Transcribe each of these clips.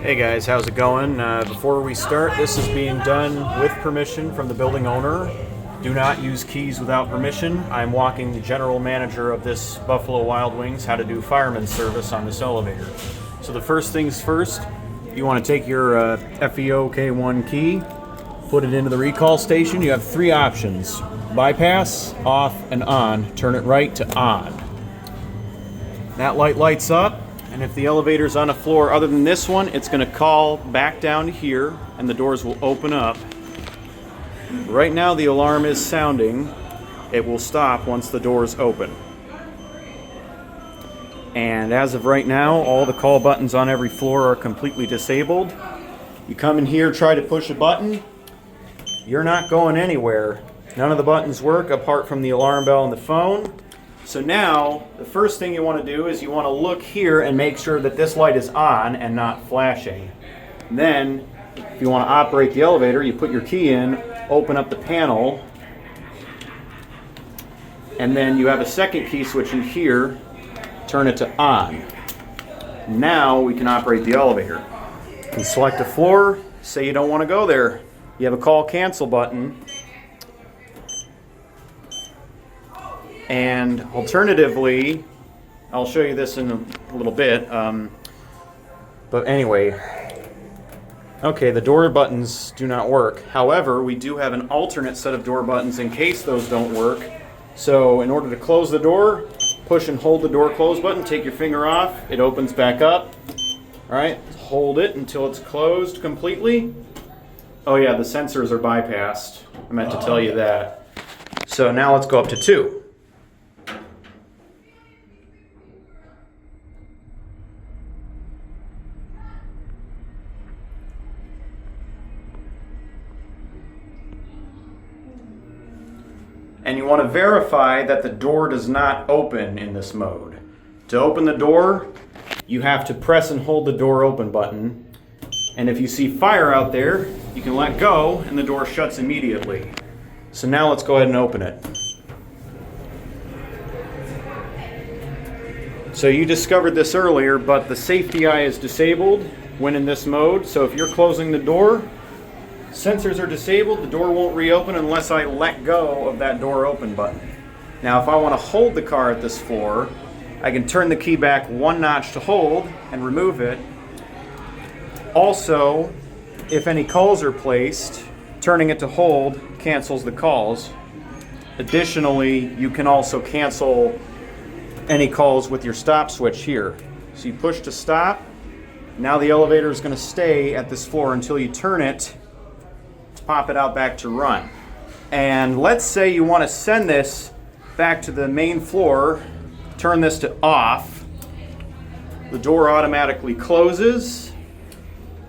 Hey guys, how's it going? Before we start, this is being done with permission from the building owner. Do not use keys without permission. I'm walking the general manager of this Buffalo Wild Wings how to do fireman service on this elevator. So the first things first, you want to take your FEOK1 key, put it into the recall station. You have three options: bypass, off, and on. Turn it right to on. That light lights up. And if the elevator's on a floor other than this one, it's going to call back down to here and the doors will open up. Right now the alarm is sounding. It will stop once the doors open. And as of right now, all the call buttons on every floor are completely disabled. You come in here, try to push a button, you're not going anywhere. None of the buttons work apart from the alarm bell and the phone. So now, the first thing you want to do is you want to look here and make sure that this light is on and not flashing. Then, if you want to operate the elevator, you put your key in, open up the panel, and then you have a second key switch in here, turn it to on. Now we can operate the elevator. You can select a floor, say you don't want to go there. You have a call cancel button. And alternatively, I'll show you this in a little bit, but anyway, okay, the door buttons do not work. However, we do have an alternate set of door buttons in case those don't work. So in order to close the door, push and hold the door close button, take your finger off, it opens back up. All right, hold it until it's closed completely. Oh yeah, the sensors are bypassed. I meant to tell you that. So now let's go up to 2. And you want to verify that the door does not open in this mode. To open the door, you have to press and hold the door open button. And if you see fire out there, you can let go and the door shuts immediately. So now let's go ahead and open it. So you discovered this earlier, but the safety eye is disabled when in this mode. So if you're closing the door, sensors are disabled, the door won't reopen unless I let go of that door open button. Now if I want to hold the car at this floor, I can turn the key back 1 notch to hold and remove it. Also, if any calls are placed, turning it to hold cancels the calls. Additionally, you can also cancel any calls with your stop switch here. So you push to stop. Now the elevator is going to stay at this floor until you turn it, pop it out back to run. And let's say you want to send this back to the main floor, turn this to off. The door automatically closes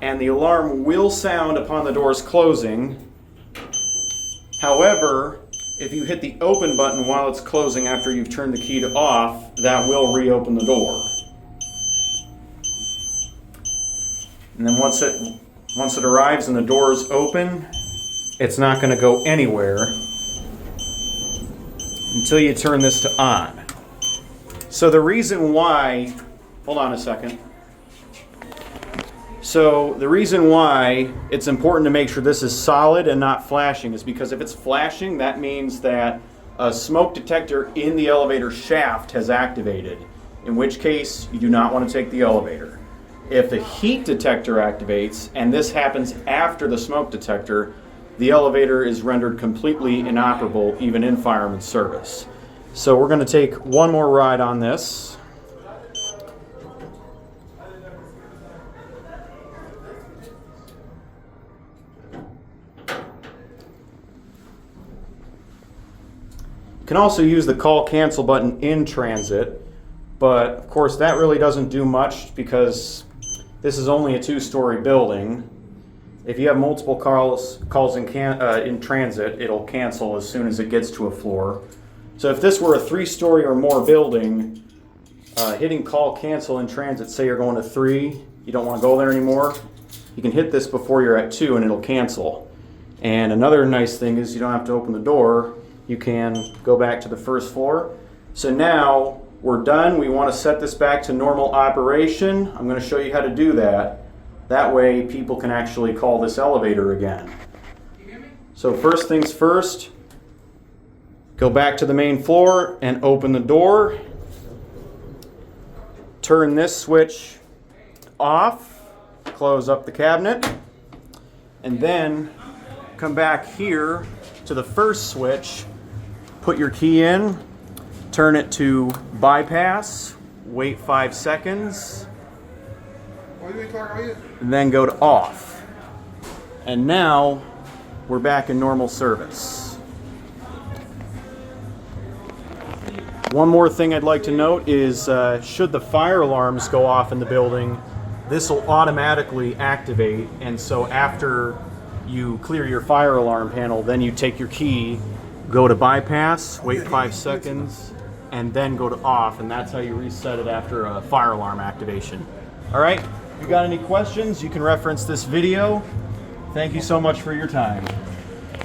and the alarm will sound upon the doors closing. However, if you hit the open button while it's closing after you've turned the key to off, that will reopen the door. And then once it arrives and the door is open, it's not going to go anywhere until you turn this to on. So the reason why, hold on a second. So the reason why it's important to make sure this is solid and not flashing is because if it's flashing, that means that a smoke detector in the elevator shaft has activated, in which case you do not want to take the elevator. If the heat detector activates, and this happens after the smoke detector, the elevator is rendered completely inoperable even in fireman service. So we're going to take one more ride on this. You can also use the call cancel button in transit, but of course that really doesn't do much because this is only a 2-story building. If you have multiple calls in transit, it'll cancel as soon as it gets to a floor. So if this were a 3-story or more building, hitting call cancel in transit, say you're going to 3, you don't want to go there anymore, you can hit this before you're at 2 and it'll cancel. And another nice thing is you don't have to open the door. You can go back to the first floor. So now we're done. We want to set this back to normal operation. I'm going to show you how to do that. That way people can actually call this elevator again. So first things first, go back to the main floor and open the door. Turn this switch off, close up the cabinet, and then come back here to the first switch, put your key in, turn it to bypass, wait 5 seconds, and then go to off. And now we're back in normal service. One more thing I'd like to note is should the fire alarms go off in the building, this will automatically activate, and so after you clear your fire alarm panel, then you take your key, go to bypass, wait 5 seconds, and then go to off, and that's how you reset it after a fire alarm activation. All right, if you got any questions, you can reference this video. Thank you so much for your time.